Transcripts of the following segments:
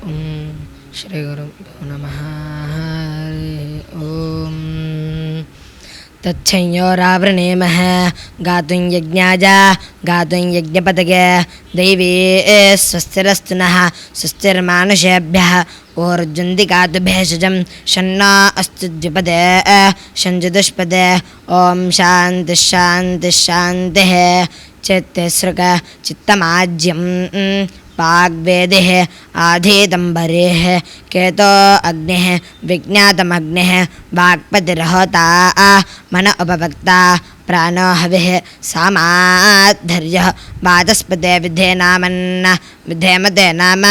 ఓం శ్రీ గురుభ్యో నమః. హరి ఓం తచ్చంయోరావృణేమః గాతుం యజ్ఞాయ గాతుం యజ్ఞపతగే దైవీ స్వస్తిరస్తు నః స్వస్తిర్మానుషేభ్యः ఓర్జుందిగాతు భేషజం షన్నా అస్తు ద్విపదే షంజుదుష్పదే. ఓం శాంతి శాంతి శాంతి. చిత్తసృగ చిత్తమాజ్యం వాగ్వేదిః ఆధీతంబరేః కేతో అగ్నిః విజ్ఞాతమగ్నిః వాక్పతిర్హోతా మన ఉపవక్తా ప్రాణో హవిః సామాధర్యః వాచస్పతే విధేనామన్న విధేమతే నామ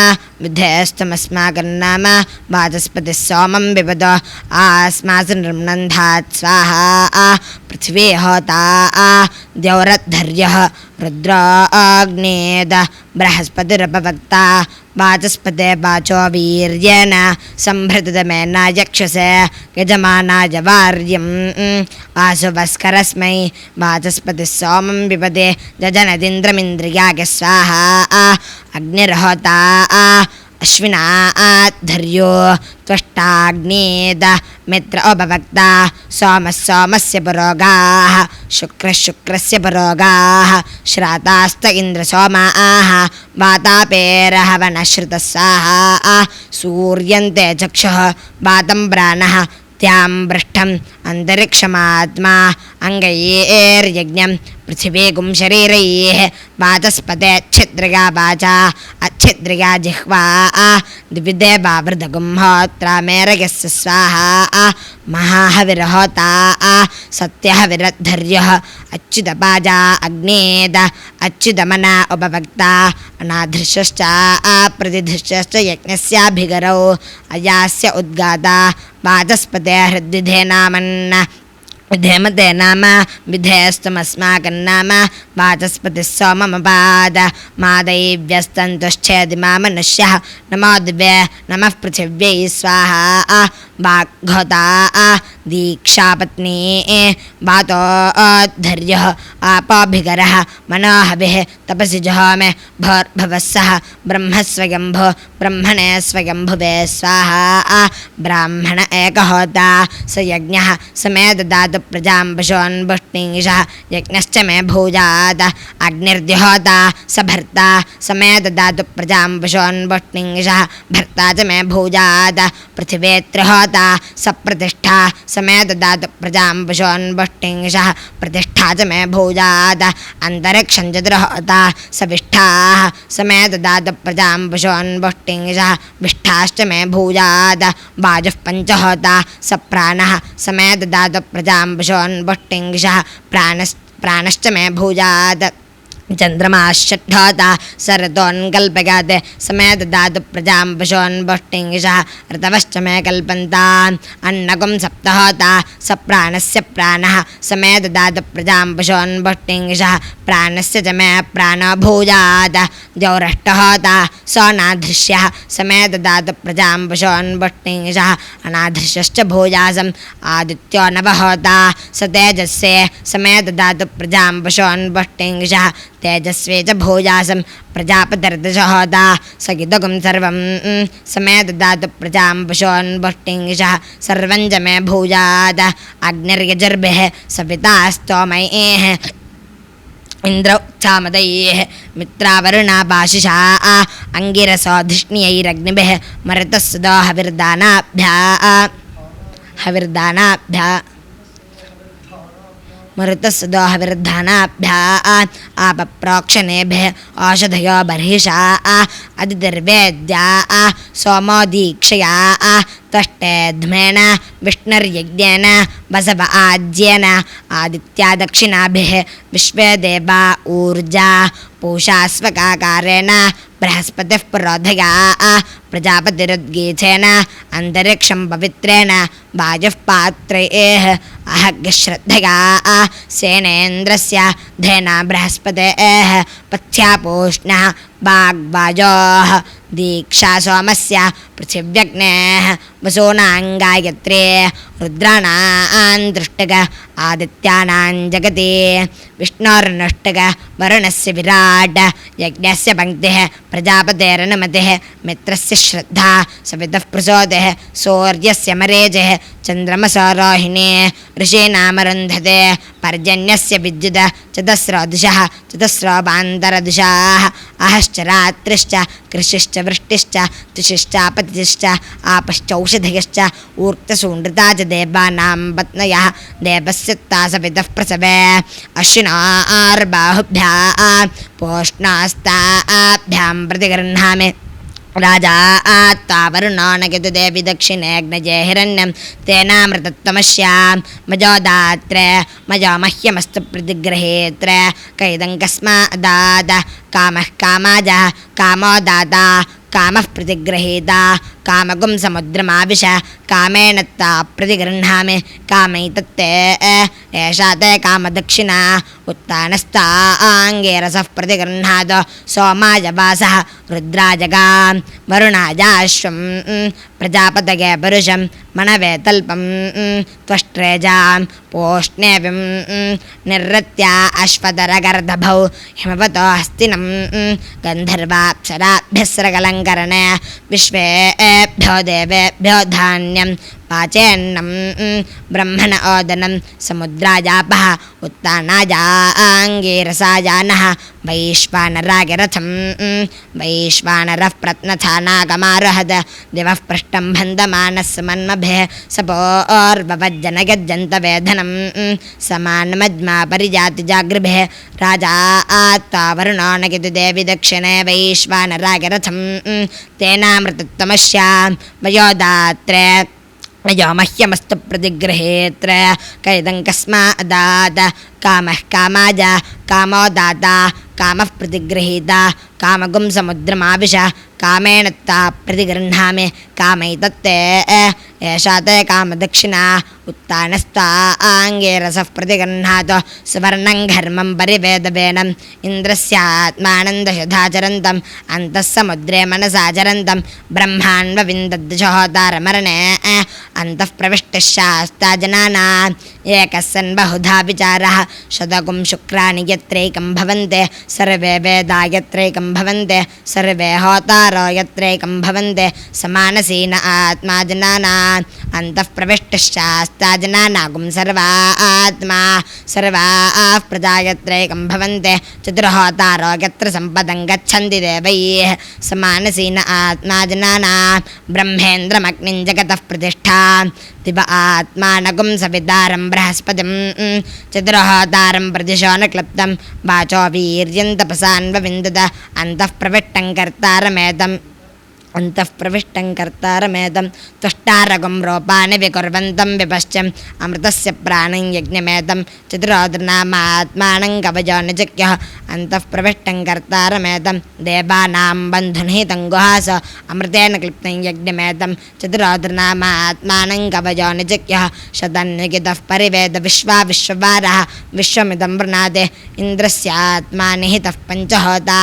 విధేస్తమస్మాకన్నామ వాచస్పతిः సోమం విపదో ఆస్మాసు నిర్నంధాత్ స్వాహా. పృథివీ హోతా ద్యౌరద్ధర్యః రుద్రాగ్నేద బృహస్పతిరుపవక్తా వాచస్పతే వాచో వీర్యేణ సంభృతమేన యక్షసే యజమానాయ వార్యం వాసువస్కరస్మై వాచస్పతిः సోమం విపదే జజనదింద్రమింద్రియాగ స్వాహా. అగ్నిర్హోతా అశ్వినాధర్యో త్వష్టాగ్నేద మిత్ర ఉపవక్తా సోమः సోమస్య పురోగాః శుక్రः శుక్రస్య పురోగాః శ్రాతాస్త ఇంద్రసోమాః వాతాపేరః వనశ్రుతः స్వాహా. సూర్యంతే చక్షుః వాతం ప్రాణః త్యాం పృష్టం అంతరిక్షమాత్మా అంగైర్యజ్ఞం పృథివీగుం శరీరైః వాచస్పతే ఛిద్రగా వాచా అచ్ఛిద్రగా జిహ్వా ద్విదేవావృతగుం హోత్రమేరయస్య స్వాహా. మహాహవిర్హోతా సత్యహవిరద్ధర్యః అచ్యుతపాజా అగ్నేద అచ్యుతమన ఉపవక్తా అనాధృశ్చ ప్రతిధృశ్చ యజ్ఞస్యాభిగరౌ అయాస్య ఉద్గాతా వాచస్పతే హృద్విధేనామన్న విధేమతే నామ విధేస్తమస్మాకన్నామ వాచస్పతిः సోమమపాద మాదైవ్యస్తంతుశ్చేది మా మనుష్యः నమో దివే నమః పృథివ్యై స్వాహా. వాగ్హోతా దీక్షాపత్నీ వాతోద్ధర్యః ఆపోభిగరः మనోహవిః తపసి జహామె భోర్భవస్సః బ్రహ్మస్వయంభో బ్రహ్మణే స్వయంభువే స్వాహా. బ్రాహ్మణ ఏకహోతా స యజ్ఞः సమే దదాతు ప్రజాం పశూన్పుష్టింషः యజ్ఞశ్చ మే భూయాత్. అగ్నిర్ద్యుహోతా స భర్తా సమే దదాతు ప్రజాం పశూన్పుష్టింషः భర్తా చ మే భూయాత్. పృథివీ త్రిహోతా స ప్రతిష్ఠా సమే దదాతు ప్రజాం పశూన్పుష్టింషः ప్రతిష్ఠా చ మే భూయాత్. అంతరిక్షం చతుర్హోతా స విష్ఠాః సమే దదాతు ప్రజాం పశూన్పుష్టింషः విష్ఠాశ్చ మే భూయాత్. వాయుః పంచహోతా స ప్రాణः సమే దదాతు ప్రజాం పశూన్పుష్టింషः ప్రాణశ్చ మే భూయాత్. చంద్రమాశ్చోతా శరతోన్కల్పగాత్ సమే దదాతు ప్రజాం పశూన్పుష్టింషः ఋతవశ్చ మే కల్పంతాన్. అన్నకం సప్తహోతా స ప్రాణస్య ప్రాణः సమే దదాతు ప్రజాం పశూన్పుష్టింషः ప్రాణస్య చ మే ప్రాణో భూయాత్. ద్యౌరష్టహోతా సోనాధృశ్యः సమే దదాతు ప్రజాం పశూన్పుష్టింషः అనాధృశ్యశ్చ భూయాసం. ఆదిత్యో నవహోతా స తేజస్సే సమే దదాతు ప్రజాం పశూన్పుష్టింషः తేజస్వే చ భూయాసం. ప్రజాపతిర్దశహోతా స ఇదగుం సర్వం సమే దదాతు ప్రజాం పశూన్పుష్టింషः సర్వం చ మే భూయాత్. అగ్నిర్యజుర్భిః సవితాస్తోమైః ఇంద్రౌ చామదైః మిత్రావరుణాపాశిషా అంగిరసోధిష్ణ్యైరగ్నిభిః మరుతః సుదో హవిర్దానాభ్యా మరుతస్సుదో హవిర్ధానాభ్యా ఆపప్రోక్షణేభిః ఓషధయో బర్హిషా అదితిర్వేద్యా సోమో దీక్షయా త్వష్టేధ్మేన విష్ణుర్యజ్ఞేన వసవ ఆజ్యేన ఆదిత్యా దక్షిణాభిః విశ్వే దేవా ఊర్జా పూషాస్వకాకారేణ బృహస్పతిః పురోధయా ప్రజాపతిరుద్గీథేన అంతరిక్షం పవిత్రేణ వాయుః పాత్రైః అహగ్శ్రద్ధయా సేనేంద్రస్య ధేనా బృహస్పతేః పథ్యాపూష్ణः వాగ్వాయోః దీక్షా సోమస్య पृथिव्यग्नेः वसूनाङ्गायत्रे रुद्राणां दृष्टग आदित्यानां जगति विष्णोर्नष्टग वरुणस्य विराट् यज्ञस्य पङ्क्तिः प्रजापतेरनुमतिः मित्रस्य श्रद्धा सवितः प्रचोदः सूर्यस्य मरीचिः चन्द्रमसो रोहिणी ऋषीणामरुन्धते पर्जन्यस्य विद्युत् चतस्रो दिशः चतस्रो बान्तरदिशाः अहश्च रात्रिश्च कृषिश्च वृष्टिश्च तुषिश्चापतिश्च आपश्चौषधयश्च ऊर्क्तसूनृता च देवानां पत्न्यः देवस्य तासवितः प्रसवे अश्विनार्बाहुभ्यां पोष्णास्ताभ्यां प्रतिगृह्णामि राजा आत्तावरुणो न देवी दक्षिणेऽग्नजे हिरण्यं तेनामृतत्वमस्यां मजोदात्र मजो मह्यमस्तु प्रतिगृहेत्र कैदं कस्मादाद कामः कामाजः कामो दाता कामः प्रतिगृहीता कामगुं समुद्रमाविश कामेन ता प्रतिगृह्णामि कामैतत्ते एषा ते कामदक्षिणा उत्तानस्ताङ्गेरसः प्रतिगृह्णात् सोमाय वासः रुद्राजगां वरुणाजाश्वं प्रजापतये पुरुषं मनवे तल्पं त्वष्ट्रेजां पोष्णेविं निर्रत्या अश्वतरगर्दभौ हिमवतो हस्तिनं गन्धर्वाप्सराभ्यस्रकलङ्करणे विश्वेभ्यो देवेभ्यो धान्यं पाचेन्नं ब्रह्मण ओदनं समुद्राजापः उत्तानाजाङ्गीरसाजानः वैश्वानरागिरथं वैश्वानरः प्रत्नथानागमारोहद दिवः पृष्ठं बन्धमानः सुमन्मभिः सपोर्ववज्जनयज्जन्तवेधनं समानमज्मा परिजातिजागृभिः राजा आत्तावरुणो न देवी दक्षिणे वैश्वानरागिरथं तेनामृतत्वमस्यां वयोदात्रे अयो मह्यमस्तु प्रतिगृहेत्र कैदं कस्मादाद कामः कामाज कामो दाता कामः प्रतिगृहीता कामगुं समुद्रमाविश कामेन ता प्रतिगृह्णामि कामैतत्ते एषा ते कामदक्षिणा उत्तानस्ताङ्गेरसः प्रतिगृह्णात् सुवर्णं घर्मं परिवेदवेनम् इन्द्रस्यात्मानं दशधाचरन्तम् अन्तः समुद्रे मनसाचरन्तं ब्रह्माण्डविन्दद्दशहोतारमरणे अन्तः प्रविष्टः शास्ताजनानाम् एकः सन् बहुधा विचारः शतकुं शुक्राणि यत्रैकं भवन्ते सर्वे वेदा यत्रैकं भवन्ते सर्वे होतारो यत्रैकं भवन्ते समानसीन आत्मा जनानाम् अन्तः प्रविष्टः शास्ताजनानागुं सर्वा आत्मा सर्वाः प्रजा यत्रैकं भवन्ते चतुर्होतारो यत्र सम्पदं गच्छन्ति देवैः समानसीन आत्मा जनानां ब्रह्मेन्द्रमग्निं जगतः प्रतिष्ठां दिव आत्मानगुं सवितारं बृहस्पतिं चतुर्होतारं प्रदिशो न क्लप्तं वाचो वीर्यं तपसान्वविन्दत अन्तः प्रविष्टं कर्तारमेदम् अन्तः प्रविष्टं कर्तारमेदं त्वष्टारगुं रूपाणि विकुर्वन्तं विपश्यम् अमृतस्य प्राणं यज्ञमेदं चतुरोदरनामात्मानं कवचो निजज्ञः अन्तः प्रविष्टं कर्तारमेदं देवानां बन्धुनिहितं गुहास अमृतेन क्लिप्तं यज्ञमेदं चतुरोदरनामात्मानं कवचो निजज्ञः शतन्विगितः परिवेद विश्वा विश्ववारः विश्वमिदं वृणादे इन्द्रस्यात्मा निहितः पञ्चहोता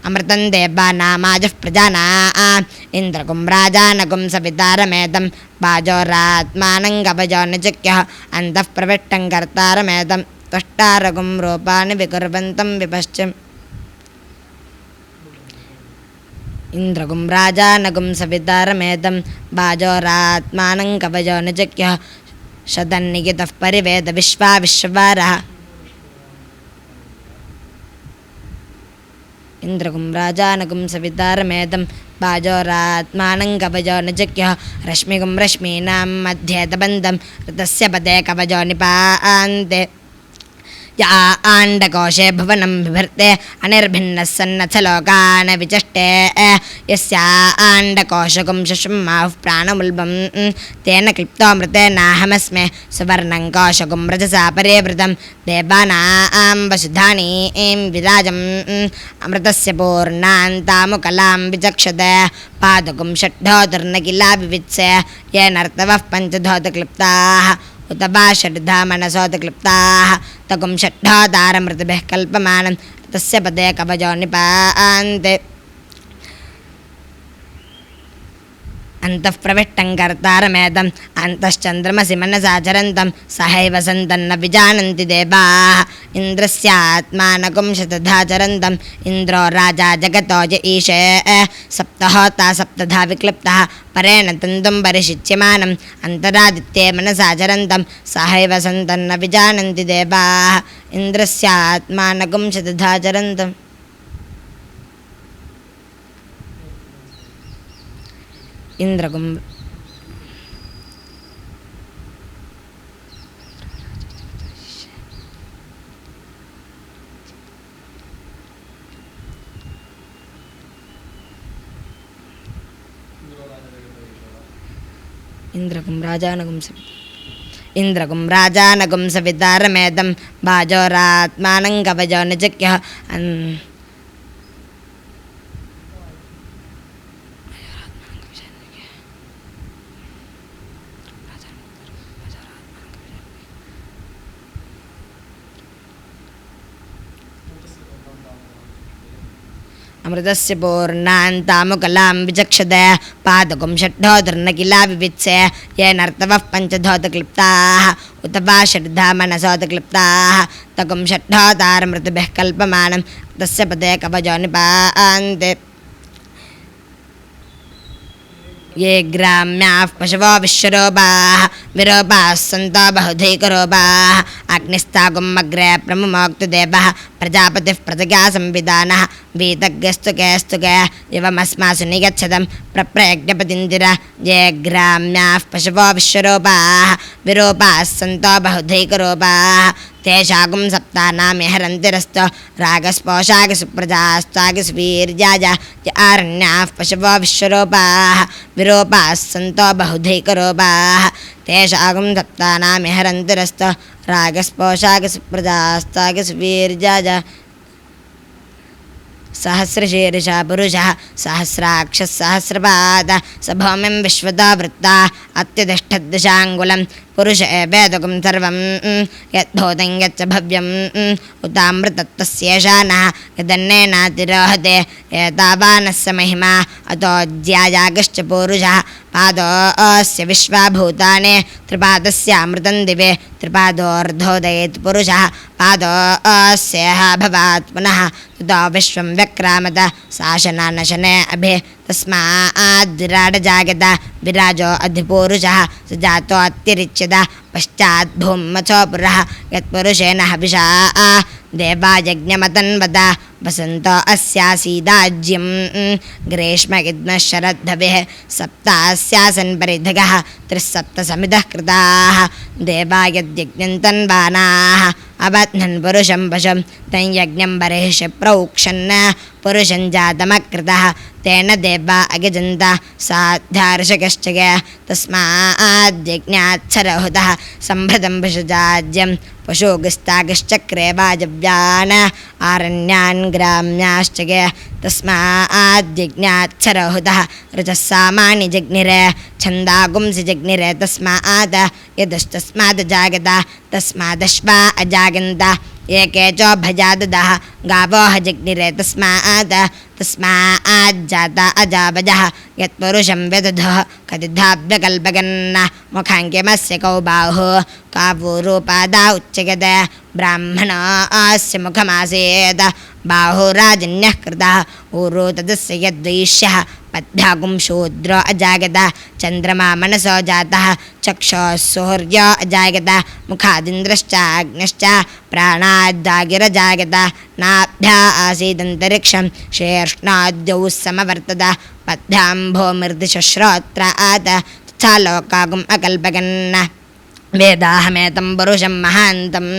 अमृतं देवानामाजः प्रजानाम् इन्द्रगुं राजानगुं सवितारमेदं वाजोरात्मानं गवजो निजज्ञः अन्तः प्रविष्टं कर्तारमेदं त्वष्टारगुं रूपाणि विकुर्वन्तं विपश्चिम् इन्द्रगुं राजानगुं सवितारमेदं वाजोरात्मानं गवजो निजज्ञः शतन्निगितः परिवेद विश्वा विश्ववारः इन्द्रगुं राजानगुं सवितारमेदं वाजोरात्मानं कवचो निजज्ञः रश्मिगुं रश्मीनां मध्ये दबन्धं ऋतस्य पदे कवचो निपान्ते या आण्डकोशे भुवनं बिभर्ते अनिर्भिन्नः सन्नथ लोकान् विचष्टे यस्या आण्डकोशगुं शशुमाहुः प्राणमुल्बं तेन क्लिप्तोऽमृतेनाहमस्मे सुवर्णं कोशगुं रजसा परिवृतं देवानां वसुधानीं विराजम् अमृतस्य पूर्णान्तामुकलां विचक्षत पादुकं षड्ढोतुर्नकिला विवित्स्य येनर्तवः पञ्चधोतक्लिप्ताः उत षड्धा मनसोतक्लिप्ताः तकुं षड्ढोतारमृतभिः कल्पमानं तस्य पदे कवचो निपान्ते अन्तः प्रविष्टं कर्तारमेदम् अन्तश्चन्द्रमसि मनसा चरन्तं सहैव सन्तन्न विजानन्ति देवाः इन्द्रस्यात्मानकुं शतधा चरन्तम् इन्द्रो राजा जगतो य ईशे सप्तहोता सप्तधा विक्लिप्तः परेण तन्तुं परिशिच्यमानम् अन्तरादित्ये मनसा चरन्तं सहैव सन्तन्न विजानन्ति देवाः इन्द्रस्यात्मानकुं शतधा चरन्तम् इंद्रकुं इंद्रकुं राजानकुं सवितारमेदं बाजोरात्मानं कवयो न जज्ञः अमृतस्य पूर्णान्तामुकलां विचक्षते पादकुं षड्ढोदर्नकिला विवित्से ये नर्तवः पञ्चधोतक्लिप्ताः उत वा षड्धा मनसोतक्लिप्ताः तकुं षड्ढोतारमृतभिः कल्पमानं तस्य पदे कवयो निपान्ते ये ग्राम्याः पशवो विश्वरूपाः विरूपाः सन्तो बहुधैकरूपाः अग्निस्तागुमग्रे प्रमुमोक्तुदेवः प्रजापतिः प्रतिज्ञा संविधानः वीतज्ञस्तु केस्तु के इवमस्मासु निगच्छतं प्रप्रयज्ञपतिन्दिर ये ग्राम्याः पशवो विश्वरूपाः विरूपाः सन्तो बहुधैकरूपाः तेषागुं सप्तानामिहरन्तिरस्तो रागस्पोषागसुप्रजास्तागसुवीर्याय य आरण्याः पशवो विश्वरूपाः विरूपाः सन्तो बहुधैकरूपाः तेषागुं सप्तानामिहरन्तिरस्तो रागस्पोषागसुप्रजास्तागसुवीर्याय सहस्रशीर्षः पुरुषः सहस्राक्षः सहस्रपाद स भौमिं विश्वतो वृत्ता अत्यतिष्ठद्दशाङ्गुलं पुरुष एवेदकं सर्वं यद्भूतं यच्च भव्यम् उतामृतत्वस्येषानः यदन्नेनातिरोहते एतावानस्य महिमा अतोऽध्यायागश्च पुरुषः पादोऽस्य विश्वाभूतानि त्रिपादस्यामृतं दिवे त्रिपादोऽर्धोदयेत् पुरुषः पादोऽस्यः भवात् पुनः ततो विश्वं व्यक्रामत शासनानशने अभि तस्माद्विराडजागत विराजो अधिपूरुषः स जातो अतिरिच्यत पश्चात् भूमथो पुरः यत्पुरुषेण हविषा देवायज्ञमतन्वत वसन्तो अस्यासीदाज्यं ग्रीष्मगिद्मः शरद्धविः सप्तास्यासन् परिधगः त्रिस्सप्तसमितः कृताः देवा यद्यज्ञं तन्वानाः अबध्नन् पुरुषं पशुं तं यज्ञं बर्हिषि प्रौक्षन् पुरुषं जातमकृतः तेन देवा अगजन्त साध्यार्षकश्च तस्माद्यज्ञाच्छरहुतः सम्भृतं पशुजाज्यं पशुगस्तागश्चक्रे वाजव्यान् आरण्यान् ग्राम्याश्च तस्माद्यज्ञाच्छरहुतः ऋचः सामानि जग्निरे छन्दागुंसि जग्निरे तस्मात् यदस्तस्मात् जागत तस्मादश्वा अजागन्त एके चोभजाददः गावो जग्निरे तस्माज्जाता अजावजः यत्पुरुषं व्यदधः कतिधाभ्यकल्पगन् मुखाङ्क्यमस्य कौ बाहुः कावूरूपादा उच्यगत ब्राह्मणस्य मुखमासीत् बाहुराजन्यः कृतः ऊरू तदस्य यद्वैश्यः पद्भ्यागुं शूद्रो अजागत चन्द्रमा मनसो जातः चक्षुः सूर्यो अजागत मुखादिन्द्रश्चाग्निश्च प्राणाद्दागिरजागत नाभ्या आसीदन्तरिक्षं शीर्ष्णाद्यौ समवर्तत पद्भ्यां भूमिर्दिशश्रोत्रात् तथा लोकागुम् अकल्पगन् वेदाहमेतं पुरुषं महान्तम्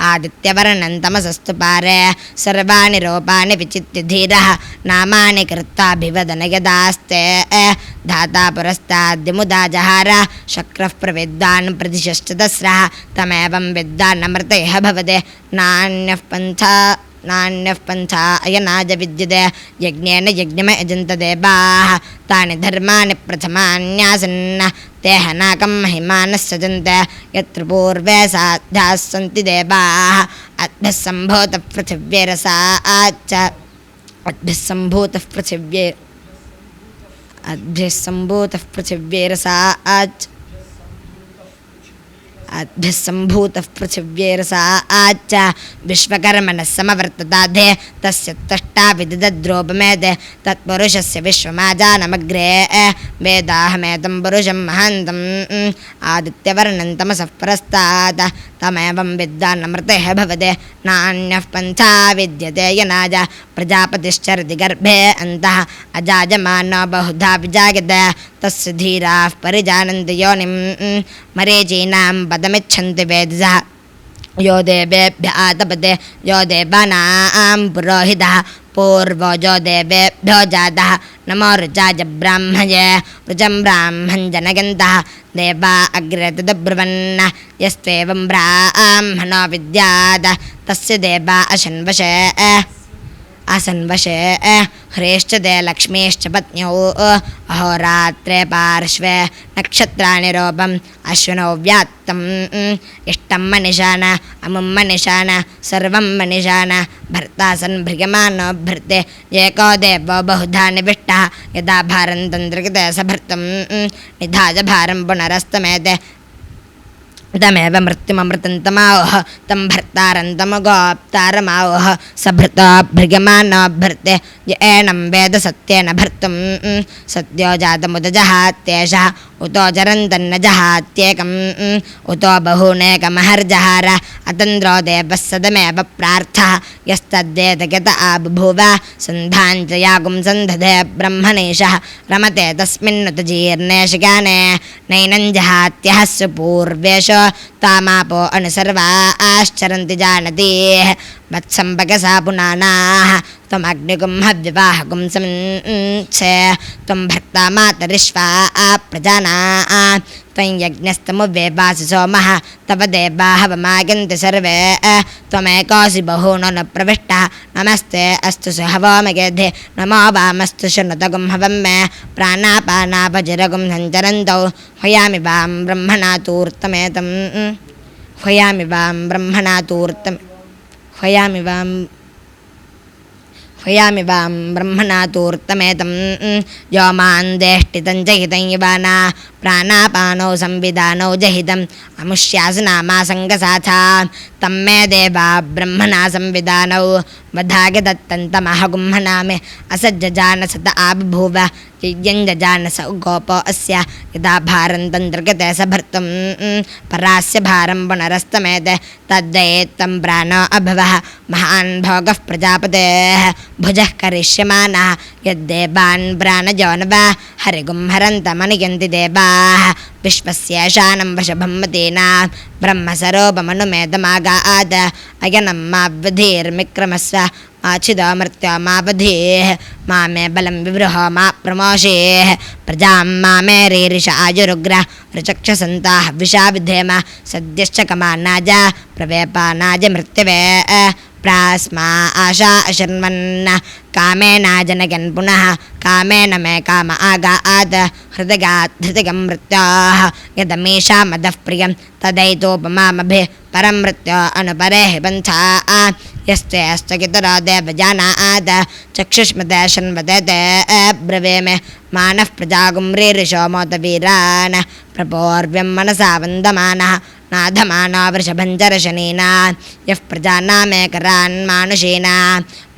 आदित्यवर्णं तमसस्तु पारे सर्वाणि रूपाणि विचित्य धीरः नामानि कृत्वाभिवदन यदास्ते धाता पुरस्ताद्यमुदा जहार शक्रः प्रविद्वान् प्रतिशश्च तस्रः तमेवं विद्वान्नमृतयः भवते नान्यः पन्था अयनाज विद्यते यज्ञेन यज्ञमयजन्त देवाः तानि धर्माणि प्रथमान्यासन् तेह नाकं महिमानः सजन्ते यत्र पूर्वे साध्याः सन्ति देवाः अद्भिः सम्भूतः पृथिव्यैरसाच्च अद्भिः सम्भूतः पृथिव्यै अद्भिः सम्भूतः पृथिव्यैरसाच्च अद्भिः सम्भूतः पृथिव्यैरसाच्च विश्वकर्मणः समवर्तताधे तस्य त्वष्टा विदद्रोपमेदे तत्पुरुषस्य विश्वमाजानमग्रे वेदाहमेतं पुरुषं महान्तम् आदित्यवर्णं तमसः परस्तात् तमेवं विद्वानमृतः भवते नान्यः पन्था विद्यते यनाज प्रजापतिश्चरति गर्भे अन्तः अजायमानो बहुधा विजायते तस्य धीराः परिजानन्ति योनिं मरीचीनां पदमिच्छन्ति वेदसः यो देवेभ्य आतपते यो देवानां पुरोहितः पूर्वो जो देवेभ्यो जातः नमो ऋचाय ब्राह्मये ऋचं ब्राह्मं जनयन्तः देवा अग्रे तदब्रुवन् यस्त्वेवं ब्राह्मणो विद्यात् तस्य देवा असन्वशे ह्रेश्च ते लक्ष्मीश्च पत्न्यौ अहोरात्रे पार्श्वे नक्षत्राणि रूपम् अश्विनौ व्यात्तम् इष्टं मनिशान अमुं मनिशान सर्वं मनिशान भर्ता सन्भृगमानो भर्ते एको देवो बहुधा निविष्टः यदा भारं तन्त्रिकृते स भर्तुं निधाय भारं पुनरस्तमेते तमेव मृत्युममृतं तमावह तं भर्तारं तमगोप्तारमावह स भृतो भृगमानो भर्ते य एनं वेद सत्येन भर्तुं सत्यो जातमुदजहात्येषः उतो जरन्तन्न जहात्येकम् उतो बहूनेकमहर्जहार अतन्द्रो देवः सदमेव प्रार्थः यस्तद्वेदगत आबभूव सन्धाञ्चयागुं सन्धते ब्रह्मणीशः रमते तस्मिन्नुत जीर्णे शिगाने नैनं जहात्यः सुपूर्वेषु तामापो अनुसर्वा आश्चरन्ति जानति वत्सम्पकसा पुनानाः त्वमग्निगुं हव्यवाहगुं समिन्से त्वं भर्ता मातरिश्वा प्रजाना त्वं यज्ञस्तमुवेवासि सोमः तव देवा हवमागन्ति सर्वे त्वमेकोऽसि बहूनो न प्रविष्टः नमस्ते अस्तु सुहवोमगेधे नमो वामस्तु शृणुतगुं हवं मे प्राणापानापजिरगुं सञ्चरन्तौ हयामि वां ब्रह्मणा तूर्तमेतं हयामि वां ब्रह्मणा तूर्तम् हयामि वां ब्रह्मणा तूर्तमेतं यो मां देष्टितं जहितं युवाना प्राणापानौ संविधानौ जहितम् अमुष्यासनामासङ्गसाथा तं मे देवा ब्रह्मणा संविधानौ वधागदत्तन्तमहगुम्हना मे असज्जजानसत आबभूव यज्ञञ्जजानस गोपो अस्य यदा भारं तन्त्रगते स भर्तुं परास्य भारं पुनरस्तमेते तद्दयेत्तं प्राणो अभवः महान् भोगः प्रजापतेः भुजः करिष्यमानः यद्देवान् प्राणजोनवा हरिगुं हरन्तमनुयन्ति देवाः विश्वस्येषानं वशभं मतीना ब्रह्मसरोपमनुमेदमागाद अयनं मावधीर्मिक्रमस्व माच्छिदो मृत्यो मावधीः मामे बलं विवृहो मा प्रमोषेः प्रजां मामे रीरिष आयुरुग्र ऋचक्षसन्ताः विषा विधेम सद्यश्च कमानाज प्रवेपानाज मृत्यवे प्रास्मा आशा अशर्वन्न कामेनाजनयन् पुनः कामेन मे काम आगात् हृदगात् धृतिगं मृत्योः यदमीषा मदः प्रियं तदैतोपमामभि परं मृत्यो अनुपरेः पन्था यस्ते अस्तगितरो देवजानात् चक्षुष्मते शृण्वते ते ब्रवे मे मानः प्रजागुं रीरिषो मोतवीरान् प्रपोर्व्यं मनसा वन्दमानः नाधमानो वृषभञ्जरशनीना यः प्रजानामेकरान् मानुषीना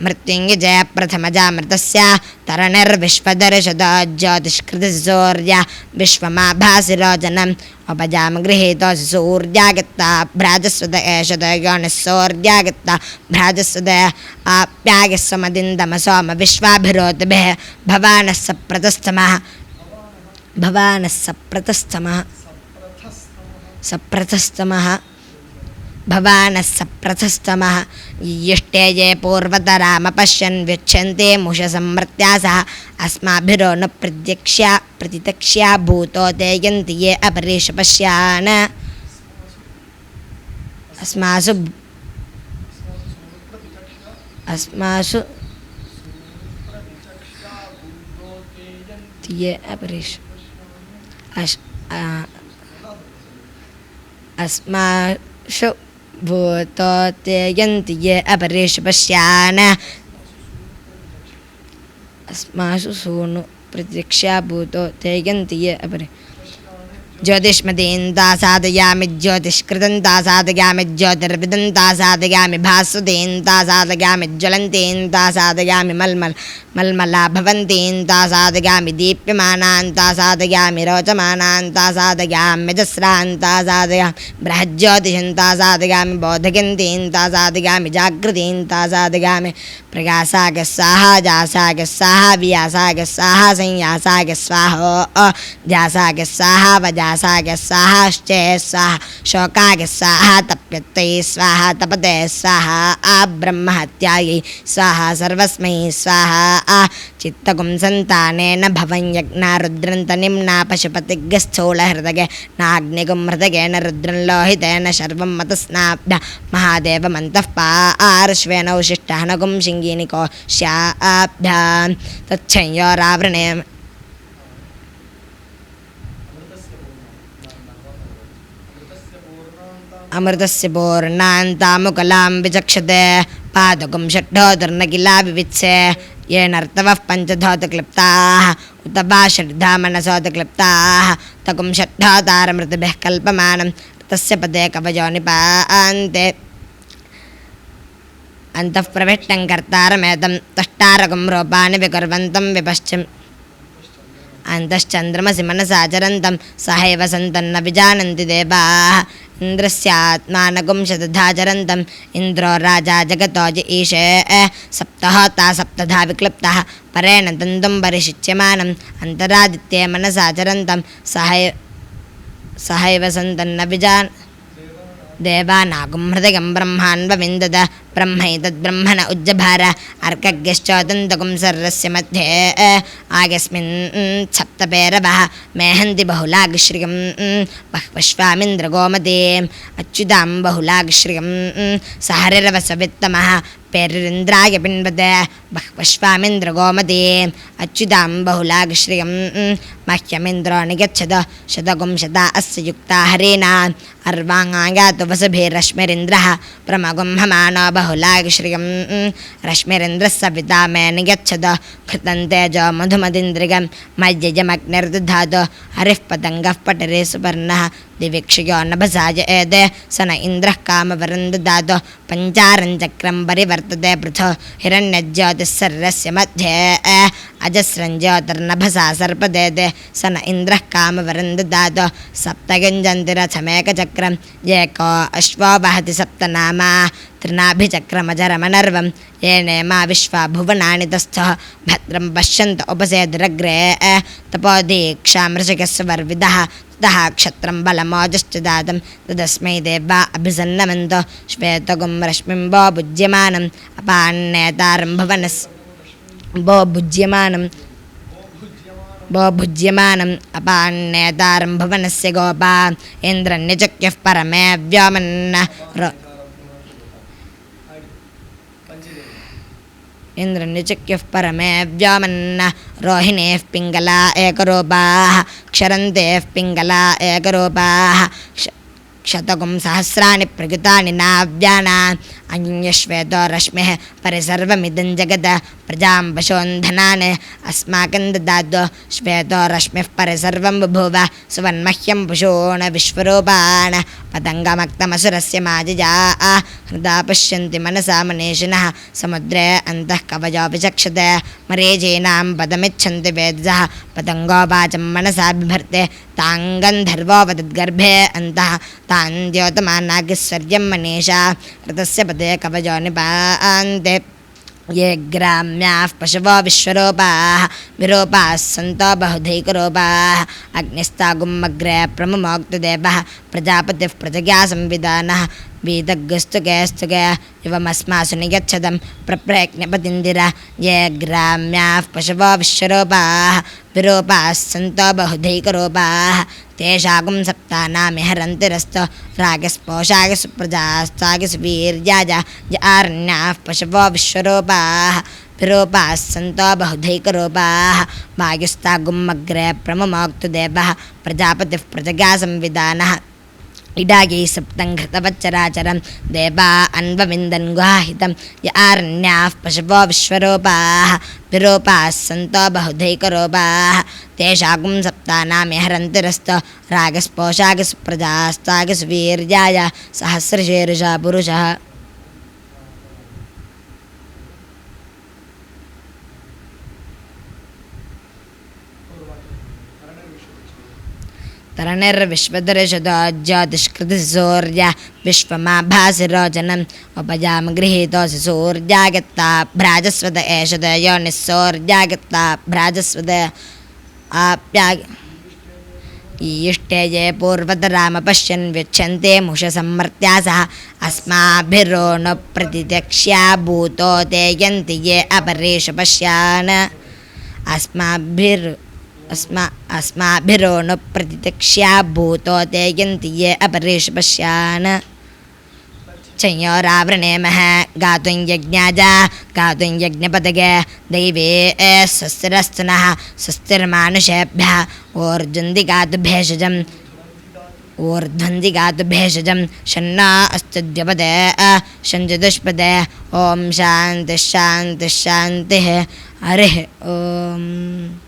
मृत्युञ्जय प्रथमजामृतस्य तरणिर्विश्वदर्शतो ज्योतिष्कृतिसूर्य विश्वमाभासि रोचनम् उपजाम गृहीतोऽसि सूर्यागत्ता भ्राजस्वत एषत योनिः सूर्यागत्ता भ्राजस्वत आप्यागः समदिन्दम सोम विश्वाभिरोतिभिः भवानः सप्रतस्थमः भवानः सप्रथस्तमः यष्टे ये पूर्वतरामपश्यन् व्यच्छन्ते मुषसंमृत्यासः अस्माभिरो न प्रतितक्ष्या भूतो ते यन्ति ये अपरेश पश्यान् अस्मासु ये अपरेश अस्मासु भूतो ते यन्ति ये अपरेश पश्यान् अस्मासु सूनु प्रतीक्षा भूतो ते यन्ति ये अपरे ज्योतिष्मतीं साधयामि ज्योतिष्कृतं साधयामि ज्योतिर्विदं साधयामि भास्वतीं साधयामि ज्वलन्तीं साधयामि मल्मला भवन्तीं साधयामि दीप्यमानां साधयामि रोचमानां साधयामि जस्रां साधयामि बृहज्योतिषं साधयामि बोधयन्तीं साधयामि जागृतीं साधयामि प्रकाशाय स्वाहा जासाय स्वाहा वियासाय स्वाहा संयासाय स्वाहा जासाय स्वाहा वजासाय स्वाहाश्चे स्वाहा शोकाय स्वाहा तप्यत्यै स्वाहा तपते स्वाहा ब्रह्महत्यायै स्वाहा सर्वस्मै स्वाहा चित्तकुं सन्तानेन भवं यज्ञा रुद्रन्तनिम्ना पशुपतिग्स्थूलहृदये नाग्निगुं हृदयेन रुद्रं लोहितेन शर्वं मतस्नाभ्य महादेवमन्तः पार्श्वेन उशिष्टहनगुं शिङ्गिनिकोश्याभ्यां तच्छंयोरावृणे अमृतस्य पूर्णान्तामुकलां विचक्षते पादुकं षड्ढोदर्नकिला विवित्से येनर्तवः पञ्चधोतक्लिप्ताः उत वा षड्धा मनसोतक्लिप्ताः तकुं षड्ढोतारमृतभिः कल्पमानं तस्य पदे कवयो निपान्ते अन्तः प्रविष्टं कर्तारमेतं तष्टारकं रूपाणि विकुर्वन्तं विपश्चिम् अन्तश्चन्द्रमसि मनसा चरन्तं सहैव सन्तन्न विजानन्ति देवाः इन्द्रस्यात्मानगुं शतधा चरन्तम् इन्द्रो राजा जगतो य ईशे सप्तहोता सप्तधा विक्लिप्तः परेण तन्तुं परिशिच्यमानम् अन्तरादित्ये मनसा चरन्तं सहैव सन्तन्न विजान देवानागुं हृदयं ब्रह्मान्वविन्दद ब्रह्मैतद्ब्रह्मण उज्जभार अर्कज्ञश्चोदन्तकुं सर्रस्य मध्ये आगस्मिन् सप्तपेरवः मेहन्ति बहुलाग्श्रियं बह्वश्वामिन्द्रगोमतीम् अच्युतां बहुलाग्श्रियं सहरिरवसवित्तमः पेरिन्द्राय पिन्वते बह्वश्वामिन्द्रगोमतीम् अच्युतां बहुलाग्श्रियं मह्यमिन्द्रो निगच्छद शतगुं शता अस्य युक्ता हरेणा अर्वाङ्गायातु वसुभिरश्मिरिन्द्रः प्रमगुं हमानो बहुलाग्श्रियं रश्मिरिन्द्रः सविता मे निगच्छद घृतं तेजो मधुमदिन्द्रिगं मय्ययमग्निर्दधातु हरिः पतङ्गः पटरे सुपर्णः दिवीक्षयो नभसाय एते स न इन्द्रः कामवरं ददातु पञ्चारं चक्रं परिवर्तते पृथो हिरण्यज्योतिः सर्रस्य मध्ये अजस्रं ज्योतिर्नभसा सर्पदेते स न इन्द्रः कामवरं ददातु सप्तगञ्जन्ति रथमेकचक्रं एको अश्वो वहति सप्तनामा त्रिनाभिचक्रमजरमनर्वं येनेमा विश्वा भुवनानि तस्थः भद्रं पश्यन्त उपसेदुरग्रे तपोदीक्षामृषिकस्वर्विदः ततः क्षत्रं बलमोजश्च दातं तदस्मै देवा अभिसन्नमन्तो श्वेतगुं रश्मिं वो भुज्यमानम् अपान्नेतारं भुज्यमानम् अपान्नेतारं भुवनस्य गोपा इन्द्रन्यचक्यः परमे व्योमन्न इन्द्रन्यचक्यः परमे व्योमन्न रोहिणेः पिङ्गला एकरूपाः क्षरन्तेः पिङ्गला एकरूपाः शतकुं सहस्राणि प्रकृतानि नाव्याना अन्यश्वेतो रश्मिः परिसर्वमिदं जगत् प्रजां पशून्धनान् अस्माकं ददातु श्वेतो रश्मिः परिसर्वं बभूव सुवन्मह्यं पशून् विश्वरूपान् पतङ्गमक्तमसुरस्य माजिजा हृदा पश्यन्ति मनसा मनीषिणः समुद्रे अन्तः कवयो विचक्षते मरीचीनां पदमिच्छन्ति वेदसः पतङ्गोवाचं मनसा बिभर्ते ताङ्गन्धर्वो वदद्गर्भे अन्तः तान् द्योतमानागिस्वर्यं मनीषा ऋतस्य पदे कवयो निपान्ते ये ग्राम्याः पशवो विश्वरूपाः विरूपाः सन्तो बहुधैकरूपाः अग्निस्तागुमग्रे प्रमुमोक्तदेवः प्रजापतिः प्रजया संविधानः वीतग्स्तुके युवमस्मासु निगच्छतं प्रप्रेक्ष्यपतिन्दिर ये ग्राम्याः पशवो विश्वरूपाः विरूपाः सन्तो बहुधैकरूपाः तेषागुं सप्तानामिहरन्तिरस्तो रागस्पोषागसु प्रजास्तागसु वीर्याज य आरण्याः पशवो विश्वरूपाः विरूपाः सन्तो बहुधैकरूपाः वायुस्तागुमग्रे प्रमुमोक्तदेवः प्रजापतिः प्रजगा संविधानः इडागै सप्तं घृतवच्चराचरं देवा अन्वविन्दन् गुहाहितं य आरण्याः पशवो विश्वरूपाः विरूपाः सन्तो बहुधैकरूपाः तेषागुं सप्तानामे हरन्तिरस्त रागस्पोषागसुप्रजास्तागसुवीर्याय सहस्रशीर्षा पुरुषः तरणिर्विश्वदर्शतो ज्योतिष्कृतिसूर्य विश्वमाभासिरोचनम् उपयाम गृहीतोऽसि सूर्यागत्ता भ्राजस्वत एषद योनिस्सूर्यागत्ता भ्राजस्वत आप्याग ईष्टे ये पूर्वतरामपश्यन् विच्छन्ते मुषसम्मर्त्यासः अस्माभिरोणु प्रतित्यक्ष्या भूतो ते यन्ति ये अपरेषु पश्यान् अस्माभिरोणु प्रतित्यक्ष्या भूतो ते यन्ति ये अपरेषु पश्यान् चयोरावृणेमः गातुं यज्ञाजा गातुं यज्ञपदगे दैवे स्वस्तिरस्तुनः स्वस्तिर्मानुषेभ्यः ऊर्ध्वन्दिगातु भेषजं शन्ना अस्तु द्यपदे शञ्चतुष्पदे ॐ शान्तिः शान्तिः शान्तिः हरिः ॐ